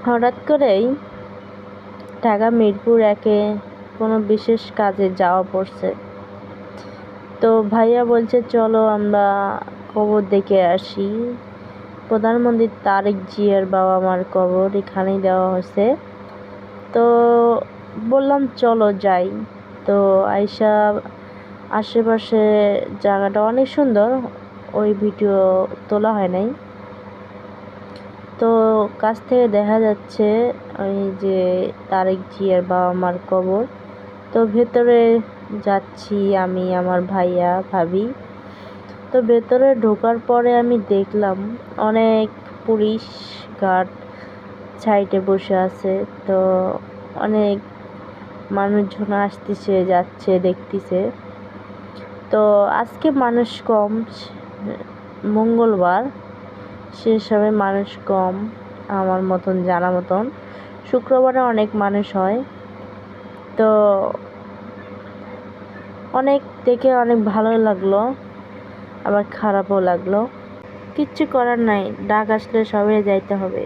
হঠাৎ করেই ঢাকা মিরপুর একে কোনো বিশেষ কাজে যাওয়া পড়ছে। তো ভাইয়া বলছে চলো আমরা কবর দেখে আসি। প্রধানমন্ত্রী তারেক জিয়ার বাবা মার কবর এখানেই দেওয়া হয়েছে। তো বললাম চলো যাই। তো আয়শা আশেপাশে জায়গাটা অনেক সুন্দর, ওই ভিডিও তোলা হয় নাই। তো কাছ থেকে দেখা যাচ্ছে ওই যে তারেক জিয়ার বাবা মার কবর। তো ভেতরে যাচ্ছি আমি, আমার ভাইয়া ভাবি। তো ভেতরে ঢোকার পরে আমি দেখলাম অনেক পুলিশ গার্ড সাইডে বসে আছে। তো অনেক মানুষজন আসতেছে যাচ্ছে দেখতেছে। তো আজকে মানুষ কম, মঙ্গলবার, সে হিসাবে মানুষ কম আমার মতন জানা মতন। শুক্রবারে অনেক মানুষ হয়। তো অনেক দেখে অনেক ভালো লাগলো, আবার খারাপও লাগলো। কিচ্ছু করার নাই, ডাক আসলে সবাই যাইতে হবে।